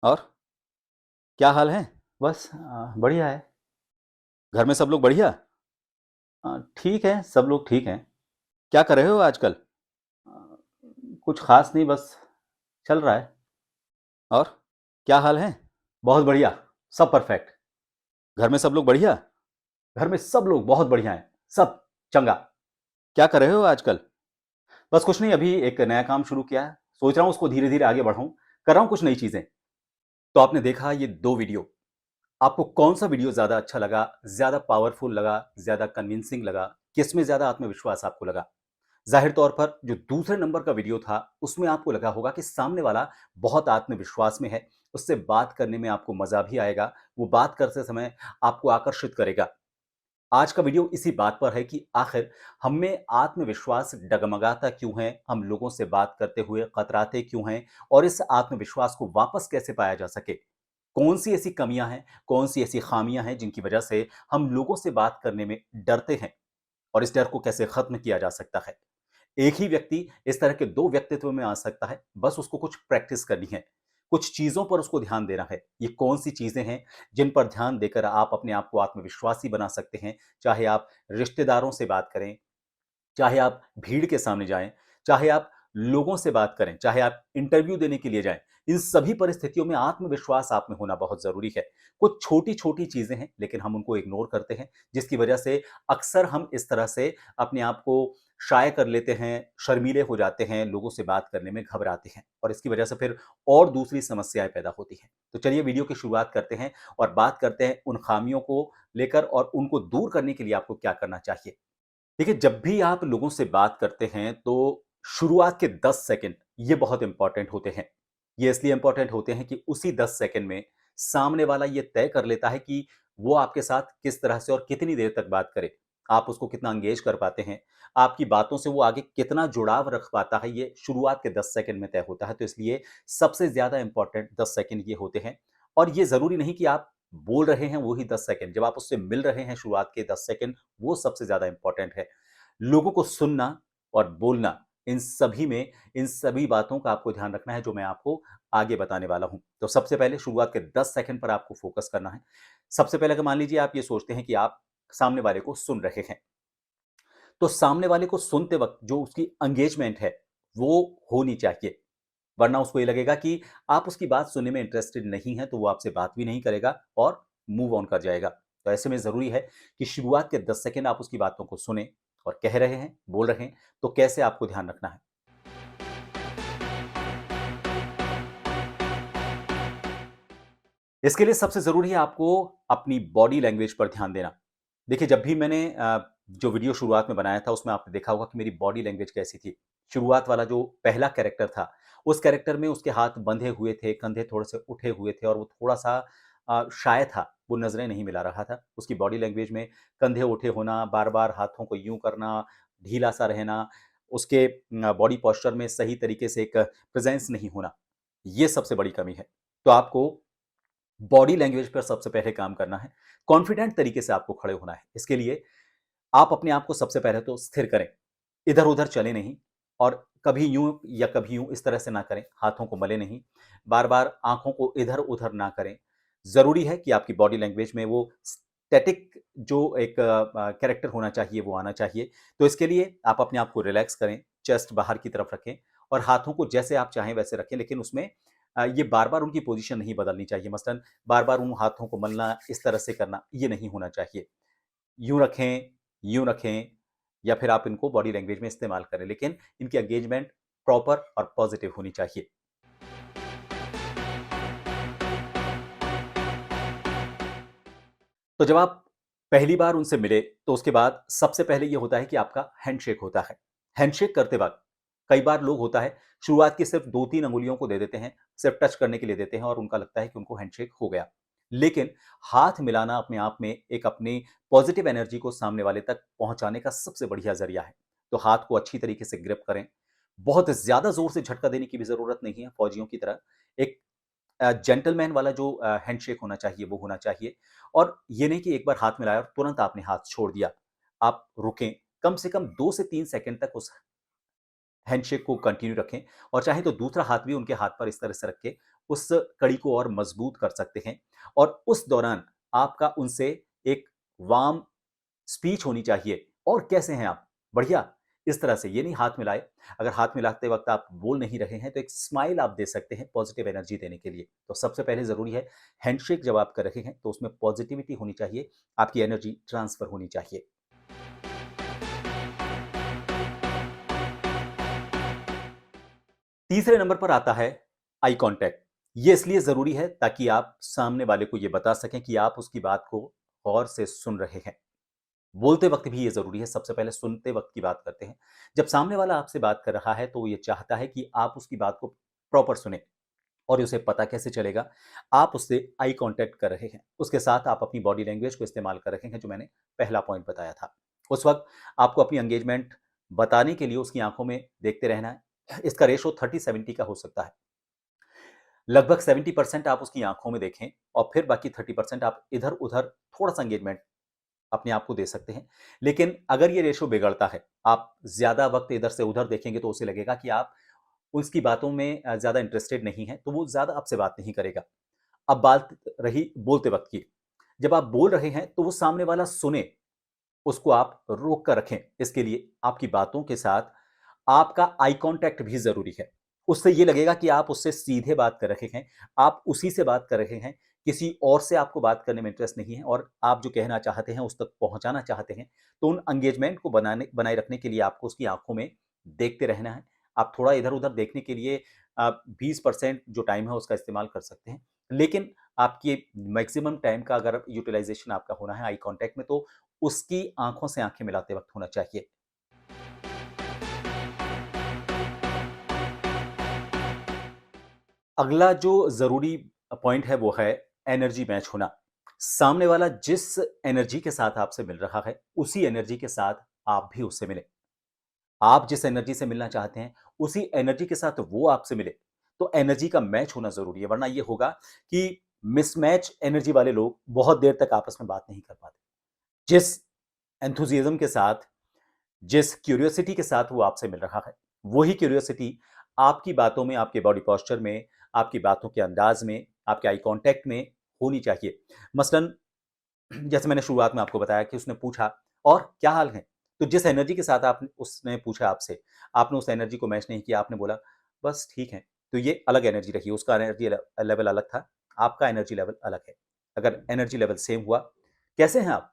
और क्या हाल है? बस बढ़िया है। घर में सब लोग बढ़िया? ठीक है, सब लोग ठीक हैं। क्या कर रहे हो आजकल? अ, कुछ खास नहीं, बस चल रहा है। और क्या हाल है? बहुत बढ़िया, सब परफेक्ट। घर में सब लोग बढ़िया? घर में सब लोग बहुत बढ़िया हैं, सब चंगा। क्या कर रहे हो आजकल? बस कुछ नहीं, अभी एक नया काम शुरू किया है। सोच रहा हूँ उसको धीरे धीरे आगे बढ़ाऊं। कर रहा हूँ कुछ नई चीजें। तो आपने देखा ये दो वीडियो। आपको कौन सा वीडियो ज्यादा अच्छा लगा, ज्यादा पावरफुल लगा, ज्यादा कन्विंसिंग लगा, किसमें ज्यादा आत्मविश्वास आपको लगा? जाहिर तौर पर जो दूसरे नंबर का वीडियो था उसमें आपको लगा होगा कि सामने वाला बहुत आत्मविश्वास में है, उससे बात करने में आपको मजा भी आएगा, वो बात करते समय आपको आकर्षित करेगा। आज का वीडियो इसी बात पर है कि आखिर हम में आत्मविश्वास डगमगाता क्यों है, हम लोगों से बात करते हुए कतराते क्यों हैं, और इस आत्मविश्वास को वापस कैसे पाया जा सके। कौन सी ऐसी कमियां हैं, कौन सी ऐसी खामियां हैं जिनकी वजह से हम लोगों से बात करने में डरते हैं, और इस डर को कैसे खत्म किया जा सकता है। एक ही व्यक्ति इस तरह के दो व्यक्तित्व में आ सकता है, बस उसको कुछ प्रैक्टिस करनी है, कुछ चीजों पर उसको ध्यान देना है। ये कौन सी चीजें हैं जिन पर ध्यान देकर आप अपने आप को आत्मविश्वासी बना सकते हैं? चाहे आप रिश्तेदारों से बात करें, चाहे आप भीड़ के सामने जाएं, चाहे आप लोगों से बात करें, चाहे आप इंटरव्यू देने के लिए जाएं, इन सभी परिस्थितियों में आत्मविश्वास आप में होना बहुत जरूरी है। कुछ छोटी छोटी चीजें हैं लेकिन हम उनको इग्नोर करते हैं, जिसकी वजह से अक्सर हम इस तरह से अपने आप को शाये कर लेते हैं, शर्मीले हो जाते हैं, लोगों से बात करने में घबराते हैं, और इसकी वजह से फिर और दूसरी समस्याएं पैदा होती हैं। तो चलिए वीडियो की शुरुआत करते हैं और बात करते हैं उन खामियों को लेकर, और उनको दूर करने के लिए आपको क्या करना चाहिए। देखिए, जब भी आप लोगों से बात करते हैं तो शुरुआत के 10 सेकंड ये बहुत इंपॉर्टेंट होते हैं। ये इसलिए इंपॉर्टेंट होते हैं कि उसी 10 सेकंड में सामने वाला ये तय कर लेता है कि वो आपके साथ किस तरह से और कितनी देर तक बात करे। आप उसको कितना एंगेज कर पाते हैं, आपकी बातों से वो आगे कितना जुड़ाव रख पाता है, ये शुरुआत के 10 सेकंड में तय होता है। तो इसलिए सबसे ज़्यादा इंपॉर्टेंट 10 सेकंड ये होते हैं। और ये ज़रूरी नहीं कि आप बोल रहे हैं वही 10 सेकंड, जब आप उससे मिल रहे हैं शुरुआत के 10 सेकंड, वो सबसे ज़्यादा इंपॉर्टेंट है। लोगों को सुनना और बोलना, इन सभी बातों का आपको ध्यान रखना है जो मैं आपको आगे बताने वाला हूं। तो सबसे पहले शुरुआत के 10 सेकंड पर आपको फोकस करना है। सबसे पहले अगर मान लीजिए आप ये सोचते हैं कि आप सामने वाले को सुन रहे हैं, तो सामने वाले को सुनते वक्त जो उसकी एंगेजमेंट है वो होनी चाहिए। वरना उसको ये लगेगा कि आप उसकी बात सुनने में इंटरेस्टेड नहीं है, तो वो आपसे बात भी नहीं करेगा और मूव ऑन कर जाएगा। तो ऐसे में ज़रूरी है कि शुरुआत के 10 सेकंड आप उसकी बातों को सुनें, और कह रहे हैं, बोल रहे हैं, तो कैसे आपको ध्यान रखना है। इसके लिए सबसे ज़रूरी है आपको अपनी बॉडी लैंग्वेज पर ध्यान देना। देखिए, जब भी मैंने जो वीडियो शुरुआत में बनाया था उसमें आपने देखा होगा कि मेरी बॉडी लैंग्वेज कैसी थी। शुरुआत वाला जो पहला कैरेक्टर था, उस कैरेक्टर में उसके हाथ बंधे हुए थे, कंधे थोड़े-से उठे हुए थे, और वो थोड़ा-सा शाय था, वो नज़रें नहीं मिला रहा था। उसकी बॉडी लैंग्वेज में कंधे उठे होना, बार-बार हाथों को यूँ करना, ढीला-सा रहना, उसके बॉडी पोस्चर में सही तरीके से एक प्रेज़ेंस नहीं होना, ये सबसे बड़ी कमी है। तो आपको बॉडी लैंग्वेज पर सबसे पहले काम करना है। कॉन्फिडेंट तरीके से आपको खड़े होना है। इसके लिए आप अपने आप को सबसे पहले तो स्थिर करें। इधर-उधर चलें नहीं, और कभी यूँ या कभी यूँ इस तरह से ना करें, हाथों को मलें नहीं, बार-बार आँखों को इधर-उधर ना करें। ज़रूरी है कि आपकी बॉडी लैंग्वेज में वो स्टैटिक जो एक कैरेक्टर होना चाहिए वो आना चाहिए। तो इसके लिए आप अपने आप को रिलैक्स करें, चेस्ट बाहर की तरफ रखें, और हाथों को जैसे आप चाहें वैसे रखें, लेकिन उसमें ये बार-बार उनकी पोज़ीशन नहीं बदलनी चाहिए। मसलन बार-बार उन हाथों को मलना, इस तरह से करना, ये नहीं होना चाहिए। यूँ रखें, यूँ रखें, या फिर आप इनको बॉडी लैंग्वेज में इस्तेमाल करें, लेकिन इनकी एंगेजमेंट प्रॉपर और पॉजिटिव होनी चाहिए। तो जब आप पहली बार उनसे मिले, तो उसके बाद सबसे पहले ये होता है कि आपका हैंडशेक होता है। हैंडशेक करते वक़्त कई बार लोग होता है शुरुआत की सिर्फ़ 2-3 अंगुलियों को दे देते हैं, सिर्फ़ टच करने के लिए देते हैं, और उनका लगता है कि उनको हैंडशेक हो गया। लेकिन हाथ मिलाना अपने आप में एक अपनी पॉजिटिव एनर्जी को सामने वाले तक पहुँचाने का सबसे बढ़िया ज़रिया है। तो हाथ को अच्छी तरीके से ग्रिप करें। बहुत ज़्यादा ज़ोर से झटका देने की भी ज़रूरत नहीं है फौजियों की तरह। एक जेंटलमैन वाला जो हैंडशेक होना चाहिए वो होना चाहिए। और ये नहीं कि एक बार हाथ मिलाया और तुरंत आपने हाथ छोड़ दिया। आप रुकें, कम से कम 2 से 3 सेकंड तक उस हैंडशेक को कंटिन्यू रखें, और चाहे तो दूसरा हाथ भी उनके हाथ पर इस तरह से रख के उस कड़ी को और मजबूत कर सकते हैं। और उस दौरान आपका उनसे एक वार्म स्पीच होनी चाहिए। और कैसे हैं आप? बढ़िया। इस तरह से ये नहीं हाथ मिलाए। अगर हाथ मिलाते वक्त आप बोल नहीं रहे हैं तो एक स्माइल आप दे सकते हैं पॉजिटिव एनर्जी देने के लिए। तो सबसे पहले जरूरी है, हैंडशेक जब आप कर रहे हैं तो उसमें पॉजिटिविटी होनी चाहिए, आपकी एनर्जी ट्रांसफर होनी चाहिए। तीसरे नंबर पर आता है आई कांटेक्ट। ये इसलिए जरूरी है ताकि आप सामने वाले को ये बता सकें कि आप उसकी बात को गौर से सुन रहे हैं। बोलते वक्त भी ये जरूरी है, सबसे पहले सुनते वक्त की बात करते हैं। जब सामने वाला आपसे बात कर रहा है तो वो ये चाहता है कि आप उसकी बात को प्रॉपर सुने। और उसे पता कैसे चलेगा? आप उससे आई कांटेक्ट कर रहे हैं, उसके साथ आप अपनी बॉडी लैंग्वेज को इस्तेमाल कर रहे हैं, जो मैंने पहला पॉइंट बताया था। उस वक्त आपको अपनी एंगेजमेंट बताने के लिए उसकी आंखों में देखते रहना है। इसका रेशो 30-70 का हो सकता है। लगभग 70% आप उसकी आंखों में देखें और फिर बाकी 30% आप इधर उधर थोड़ा सा एंगेजमेंट अपने आप को दे सकते हैं। लेकिन अगर ये रेशो बिगड़ता है, आप ज्यादा वक्त इधर से उधर देखेंगे तो उसे लगेगा कि आप उसकी बातों में ज्यादा इंटरेस्टेड नहीं है, तो वो ज्यादा आपसे बात नहीं करेगा। अब बात रही बोलते वक्त की। जब आप बोल रहे हैं तो वो सामने वाला सुने, उसको आप रोक कर रखें। इसके लिए आपकी बातों के साथ आपका आई कांटेक्ट भी जरूरी है। उससे ये लगेगा कि आप उससे सीधे बात कर रहे हैं, आप उसी से बात कर रहे हैं, किसी और से आपको बात करने में इंटरेस्ट नहीं है और आप जो कहना चाहते हैं उस तक पहुंचाना चाहते हैं। तो उन एंगेजमेंट को बनाए रखने के लिए आपको उसकी आंखों में देखते रहना है। आप थोड़ा इधर उधर देखने के लिए आप 20% जो टाइम है उसका इस्तेमाल कर सकते हैं। लेकिन आपकी मैक्सिमम टाइम का अगर यूटिलाइजेशन आपका होना है आई कांटेक्ट में, तो उसकी आंखों से आंखें मिलाते वक्त होना चाहिए। अगला जो ज़रूरी पॉइंट है वो है एनर्जी मैच होना। सामने वाला जिस एनर्जी के साथ आपसे मिल रहा है, उसी एनर्जी के साथ आप भी उससे मिलें। आप जिस एनर्जी से मिलना चाहते हैं, उसी एनर्जी के साथ वो आपसे मिले। तो एनर्जी का मैच होना ज़रूरी है, वरना ये होगा कि मिसमैच एनर्जी वाले लोग बहुत देर तक आपस में बात नहीं कर पाते। जिस एंथुसियाज़्म के साथ, जिस क्यूरियोसिटी के साथ वो आपसे मिल रहा है, वही क्यूरियोसिटी आपकी बातों में, आपके बॉडी पोस्चर में, आपकी बातों के अंदाज में, आपके आई कांटेक्ट में होनी चाहिए। मसलन जैसे मैंने शुरुआत में आपको बताया कि उसने पूछा, और क्या हाल है? तो जिस एनर्जी के साथ आप उसने पूछा आपसे, आपने उस एनर्जी को मैच नहीं किया, आपने बोला बस ठीक है। तो ये अलग एनर्जी रही, उसका एनर्जी लेवल अलग था, आपका एनर्जी लेवल अलग है। अगर एनर्जी लेवल सेम हुआ, कैसे हैं आप?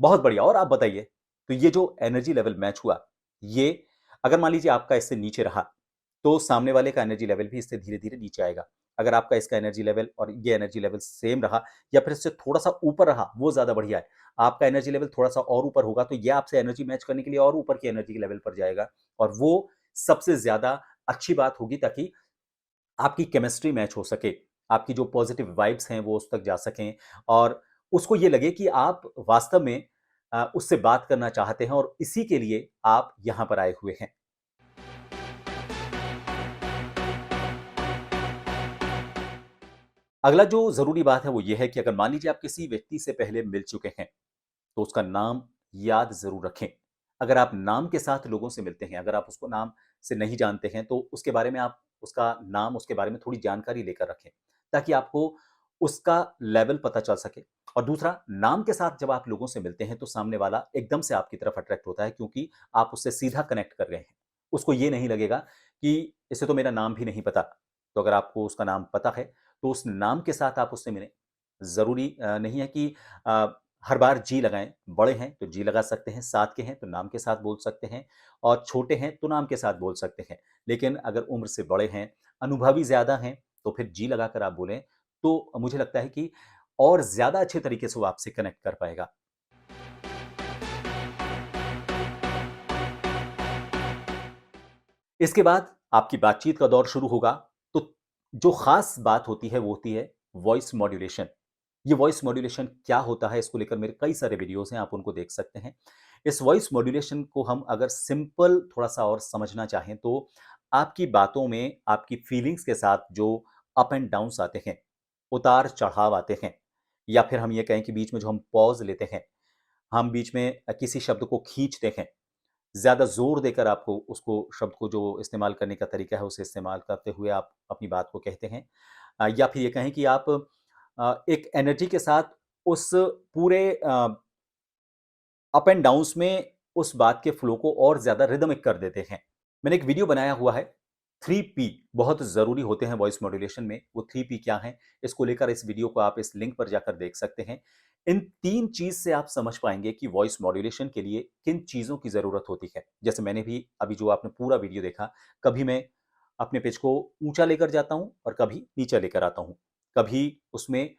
बहुत बढ़िया, और आप बताइए। तो ये जो एनर्जी लेवल मैच हुआ, ये अगर मान लीजिए आपका इससे नीचे रहा, तो सामने वाले का एनर्जी लेवल भी इससे धीरे-धीरे नीचे आएगा। अगर आपका इसका एनर्जी लेवल और ये एनर्जी लेवल सेम रहा या फिर इससे थोड़ा-सा ऊपर रहा, वो ज़्यादा बढ़िया है। आपका एनर्जी लेवल थोड़ा-सा और ऊपर होगा, तो ये आपसे एनर्जी मैच करने के लिए और ऊपर की एनर्जी के लेवल पर जाएगा और वो सबसे ज़्यादा अच्छी बात होगी, ताकि आपकी केमिस्ट्री मैच हो सके, आपकी जो पॉजिटिव वाइब्स हैं वो उस तक जा सकें और उसको ये लगे कि आप वास्तव में उससे बात करना चाहते हैं और इसी के लिए आप यहाँ पर आए हुए हैं। अगला जो ज़रूरी बात है वो ये है कि अगर मान लीजिए आप किसी व्यक्ति से पहले मिल चुके हैं, तो उसका नाम याद ज़रूर रखें। अगर आप नाम के साथ लोगों से मिलते हैं, अगर आप उसको नाम से नहीं जानते हैं, तो उसके बारे में आप उसका नाम, उसके बारे में थोड़ी जानकारी लेकर रखें, ताकि आपको उसका लेवल पता चल सके। और दूसरा, नाम के साथ जब आप लोगों से मिलते हैं, तो सामने वाला एकदम से आपकी तरफ अट्रैक्ट होता है, क्योंकि आप उससे सीधा कनेक्ट कर रहे हैं। उसको ये नहीं लगेगा कि इसे तो मेरा नाम भी नहीं पता। तो अगर आपको उसका नाम पता है, तो उस नाम के साथ आप उससे मिलें। ज़रूरी नहीं है कि अ, हर बार जी लगाएँ। बड़े हैं तो जी लगा सकते हैं, साथ के हैं तो नाम के साथ बोल सकते हैं और छोटे हैं तो नाम के साथ बोल सकते हैं। लेकिन अगर उम्र से बड़े हैं, अनुभवी ज़्यादा हैं, तो फिर जी लगाकर आप बोलें, तो मुझे लगता है कि और ज़्यादा अच्छे तरीके से वो आपसे कनेक्ट कर पाएगा। इसके बाद आपकी बातचीत का दौर शुरू होगा, तो जो ख़ास बात होती है, वो होती है वॉइस मॉड्यूलेशन। ये वॉइस मॉड्यूलेशन क्या होता है, इसको लेकर मेरे कई सारे वीडियोज़ हैं, आप उनको देख सकते हैं। इस वॉइस मॉड्यूलेशन को हम अगर सिंपल थोड़ा-सा और समझना चाहें, तो आपकी बातों में आपकी फीलिंग्स के साथ जो अप एंड डाउन्स आते हैं, उतार-चढ़ाव आते हैं, या फिर हम ये कहें कि बीच में जो हम पॉज़ लेते हैं, हम बीच में किसी शब्द को खींचते हैं, ज़्यादा ज़ोर देकर आपको उसको शब्द को जो इस्तेमाल करने का तरीका है, उसे इस्तेमाल करते हुए आप अपनी बात को कहते हैं। या फिर ये कहें कि आप एक एनर्जी के साथ उस पूरे अप एंड डाउन्स में उस बात के फ्लो को और ज़्यादा रिदमिक कर देते हैं। मैंने एक वीडियो बनाया हुआ है, 3 पी बहुत ज़रूरी होते हैं वॉइस मॉड्यूलेशन में। वो 3 पी क्या हैं? इसको लेकर इस वीडियो को आप इस लिंक पर जाकर देख सकते हैं। इन 3 चीज़ से आप समझ पाएँगे कि वॉइस मॉड्यूलेशन के लिए किन चीज़ों की ज़रूरत होती है। जैसे मैंने भी अभी जो आपने पूरा वीडियो देखा, कभी मैं अपने पिच को ऊँचा लेकर जाता हूँ और कभी नीचे लेकर आता हूँ। कभी उसमें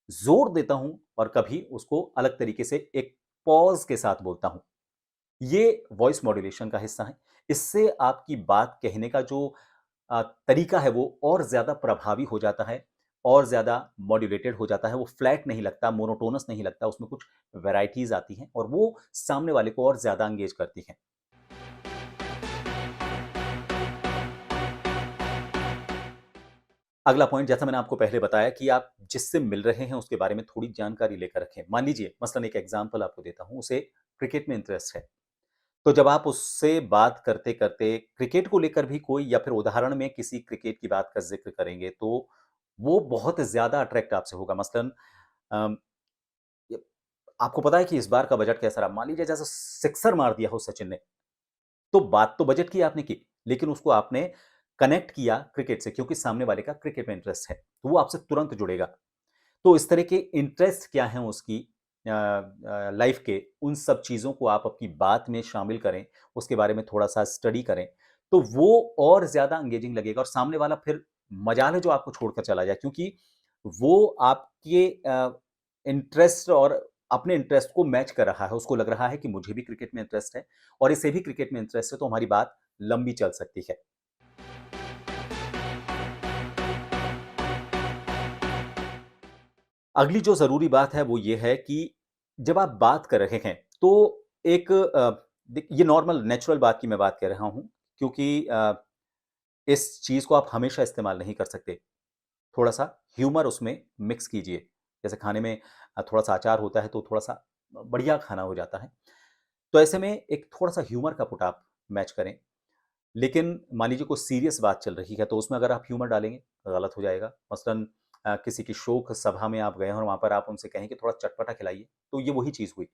ज़ोर देता हूँ और कभी उसको अलग तरीके से एक पॉज़ के साथ बोलता हूँ। ये वॉइस मॉड्यूलेशन का हिस्सा है। इससे आपकी बात कहने का जो तरीका है वो और ज़्यादा प्रभावी हो जाता है, और ज़्यादा मॉड्यूलेटेड हो जाता है। वो फ्लैट नहीं लगता, मोनोटोनस नहीं लगता, उसमें कुछ वैराइटीज़ आती हैं और वो सामने वाले को और ज़्यादा एंगेज करती हैं। अगला पॉइंट, जैसा मैंने आपको पहले बताया कि आप जिससे मिल रहे हैं उसके बारे में थोड़ी जानकारी लेकर रखें। मान लीजिए मसलन एक एग्ज़ाम्पल आपको देता हूँ, उसे क्रिकेट में इंटरेस्ट है। तो जब आप उससे बात करते-करते क्रिकेट को लेकर भी कोई या फिर उदाहरण में किसी क्रिकेट की बात का ज़िक्र करेंगे, तो वो बहुत ज़्यादा अट्रैक्ट आपसे होगा। मसलन अम, य आपको पता है कि इस बार का बजट कैसा रहा? मान लीजिए जैसे सिक्सर मार दिया हो सचिन ने, तो बात तो बजट की आपने की, लेकिन उसको आपने कनेक्ट किया क्रिकेट से क्योंकि सामने वाले का क्रिकेट में इंटरेस्ट है, तो वो आपसे तुरंत जुड़ेगा। तो इस तरह के इंटरेस्ट क्या हैं उसकी लाइफ के, उन सब चीज़ों को आप अपनी बात में शामिल करें, उसके बारे में थोड़ा-सा स्टडी करें, तो वो और ज़्यादा एंगेजिंग लगेगा और सामने वाला फिर मजाल है जो आपको छोड़कर चला जाए क्योंकि वो आपके इंटरेस्ट और अपने इंटरेस्ट को मैच कर रहा है। उसको लग रहा है कि मुझे भी क्रिकेट में इंटरेस्ट है और इसे भी क्रिकेट में इंटरेस्ट है, तो हमारी बात लंबी चल सकती है। अगली जो ज़रूरी बात है वो ये है कि जब आप बात कर रहे हैं तो एक ये नॉर्मल नेचुरल बात की मैं बात कर रहा हूँ क्योंकि इस चीज़ को आप हमेशा इस्तेमाल नहीं कर सकते। थोड़ा-सा ह्यूमर उसमें मिक्स कीजिए। जैसे खाने में थोड़ा-सा अचार होता है तो थोड़ा-सा बढ़िया खाना हो जाता है। तो ऐसे में एक थोड़ा-सा ह्यूमर का पुट आप मैच करें। लेकिन मान लीजिए कोई सीरियस बात चल रही है तो उसमें अगर आप ह्यूमर डालेंगे, गलत हो जाएगा। मसलन किसी की शोक सभा में आप गए हैं और वहाँ पर आप उनसे कहें कि थोड़ा चटपटा खिलाइए, तो ये वही चीज़ हुई।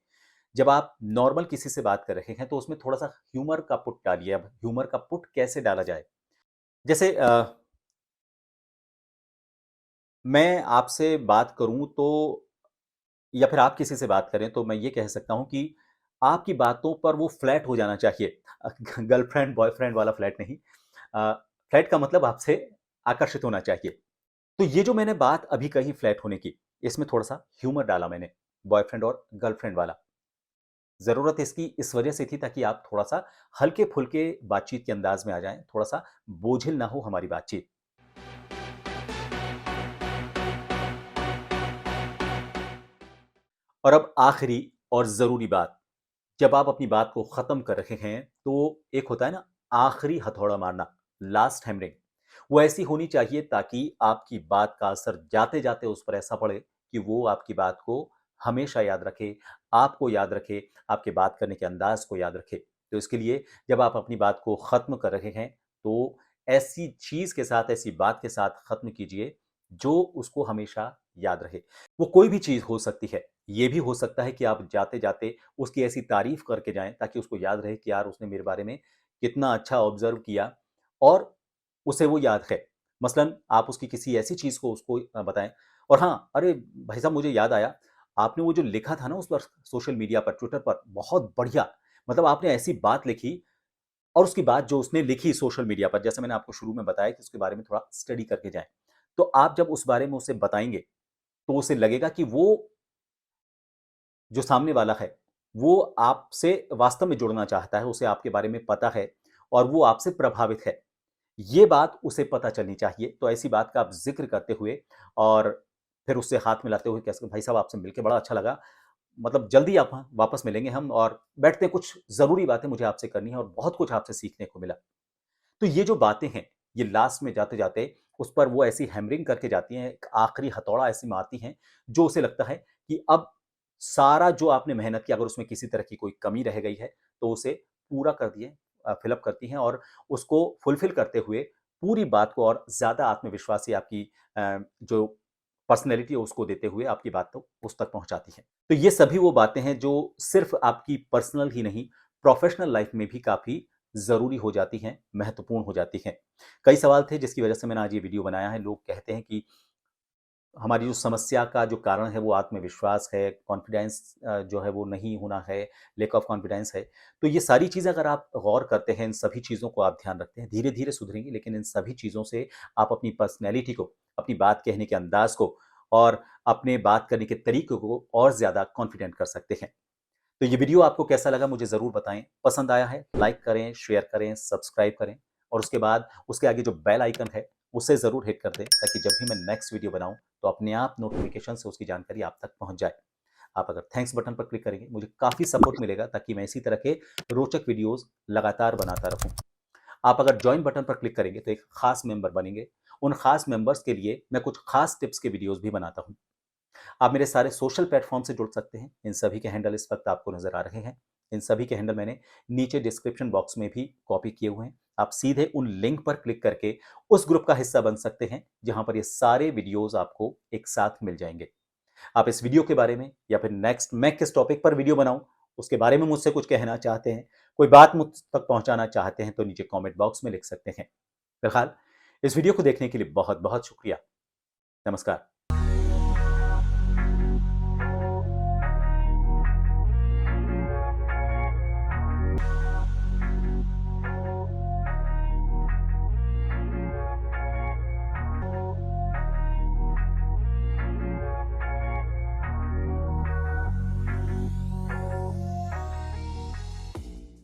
जब आप नॉर्मल किसी से बात कर रहे हैं तो उसमें थोड़ा-सा ह्यूमर का पुट डालिए। अब ह्यूमर का पुट कैसे डाला जाए? जैसे मैं आपसे बात करूँ तो या फिर आप किसी से बात करें तो मैं ये कह सकता हूँ कि आपकी बातों पर वो फ्लैट हो जाना चाहिए। गर्लफ्रेंड, बॉयफ्रेंड वाला फ्लैट नहीं। फ्लैट का मतलब आपसे आकर्षित होना चाहिए। तो ये जो मैंने बात अभी कही फ्लैट होने की, इसमें थोड़ा-सा ह्यूमर डाला मैंने, बॉयफ्रेंड और गर्लफ्रेंड वाला। ज़रूरत इसकी इस वजह से थी ताकि आप थोड़ा-सा हल्के-फुल्के बातचीत के अंदाज़ में आ जाएँ, थोड़ा-सा बोझिल ना हो हमारी बातचीत। और अब आखिरी और ज़रूरी बात, जब आप अपनी बात को ख़त्म कर रहे हैं, तो एक होता है ना आखिरी हथौड़ा मारना, लास्ट हैमरिंग, वो ऐसी होनी चाहिए ताकि आपकी बात का असर जाते-जाते उस पर ऐसा पड़े कि वो आपकी बात को हमेशा याद रखे, आपको याद रखे, आपके बात करने के अंदाज़ को याद रखे। तो इसके लिए जब आप अपनी बात को ख़त्म कर रहे हैं, तो ऐसी चीज़ के साथ, ऐसी बात के साथ ख़त्म कीजिए, जो उसको हमेशा याद रहे। वो कोई भी चीज़ हो सकती है। ये भी हो सकता है कि आप जाते-जाते उसकी ऐसी तारीफ़ करके जाएँ ताकि उसको याद रहे कि यार उसने मेरे बारे में कितना अच्छा ऑब्ज़र्व किया और उसे वो याद है। मसलन आप उसकी किसी ऐसी चीज़ को उसको बताएँ और हाँ, अरे भाई साहब मुझे याद आया, आपने वो जो लिखा था ना उस पर सोशल मीडिया पर, ट्विटर पर, बहुत बढ़िया। मतलब आपने ऐसी बात लिखी और उसकी बात जो उसने लिखी सोशल मीडिया पर, जैसे मैंने आपको शुरू में बताया कि उसके बारे में थोड़ा स्टडी करके जाएँ। तो आप जब उस बारे में उसे बताएँगे, तो उसे लगेगा कि वो जो सामने वाला है, वो आपसे वास्तव में जुड़ना चाहता है, उसे आपके बारे में पता है और वो आपसे प्रभावित है। ये बात उसे पता चलनी चाहिए, तो ऐसी बात का आप ज़िक्र करते हुए और फिर उससे हाथ मिलाते हुए कह सकते हैं, "भाई साहब आपसे मिलके बड़ा अच्छा लगा। मतलब जल्दी आप वापस मिलेंगे हम और बैठते हैं, कुछ ज़रूरी बातें मुझे आपसे करनी है और बहुत कुछ आपसे सीखने को मिला।" तो ये जो बातें हैं, ये लास्ट में जाते-जाते उस पर वो ऐसी हैमरिंग करके जाती हैं, एक आखिरी हथौड़ा ऐसी मारती हैं, जो उसे लगता है कि अब सारा जो आपने मेहनत की, अगर उसमें किसी तरह की कोई कमी रह गई है, तो उसे पूरा कर दिए फिल अप करती हैं और उसको फुलफिल करते हुए पूरी बात को और ज़्यादा आत्मविश्वासी आपकी जो पर्सनैलिटी है उसको देते हुए आपकी बात तो उस तक पहुँचाती हैं। तो ये सभी वो बातें हैं जो सिर्फ़ आपकी पर्सनल ही नहीं, प्रोफ़ेशनल लाइफ़ में भी काफ़ी ज़रूरी हो जाती हैं, महत्वपूर्ण हो जाती हैं। कई सवाल थे जिसकी वजह से मैंने आज ये वीडियो बनाया है। लोग कहते हैं कि हमारी जो समस्या का जो कारण है वो आत्मविश्वास है, कॉन्फिडेंस जो है वो नहीं होना है, लैक ऑफ कॉन्फिडेंस है। तो ये सारी चीज़ें अगर आप गौर करते हैं, इन सभी चीज़ों को आप ध्यान रखते हैं, धीरे-धीरे सुधरेंगी, लेकिन इन सभी चीज़ों से आप अपनी पर्सनैलिटी को, अपनी बात कहने के अंदाज़ को और अपने बात करने के तरीके को और ज़्यादा कॉन्फिडेंट कर सकते हैं। तो ये वीडियो आपको कैसा लगा मुझे ज़रूर बताएँ। पसंद आया है, लाइक करें, शेयर करें, सब्सक्राइब करें और उसके बाद उसके आगे जो बेल आइकन है, उसे ज़रूर हिट कर दें ताकि जब भी मैं नेक्स्ट वीडियो बनाऊँ, तो अपने आप नोटिफ़िकेशन से उसकी जानकारी आप तक पहुँच जाए। आप अगर थैंक्स बटन पर क्लिक करेंगे, मुझे काफ़ी सपोर्ट मिलेगा ताकि मैं इसी तरह के रोचक वीडियोज़ लगातार बनाता रहूँ। आप अगर जॉइन बटन पर क्लिक करेंगे, तो एक खास मेंबर बनेंगे। उन खास मेंबर्स के लिए मैं कुछ खास टिप्स के वीडियोज़ भी बनाता हूँ। आप मेरे सारे सोशल प्लेटफॉर्म से जुड़ सकते हैं। इन सभी के हैंडल इस वक्त आपको नजर आ रहे हैं। इन सभी के हैंडल मैंने नीचे डिस्क्रिप्शन बॉक्स में भी कॉपी किए हुए हैं। आप सीधे उन लिंक पर क्लिक करके उस ग्रुप का हिस्सा बन सकते हैं जहां पर ये सारे वीडियोस आपको एक साथ मिल जाएंगे। आप इस वीडियो के बारे में या फिर नेक्स्ट मैं किस टॉपिक पर वीडियो बनाऊं उसके बारे में मुझसे कुछ कहना चाहते हैं, कोई बात मुझ तक पहुंचाना चाहते हैं, तो नीचे कॉमेंट बॉक्स में लिख सकते हैं। फिलहाल इस वीडियो को देखने के लिए बहुत बहुत शुक्रिया। नमस्कार।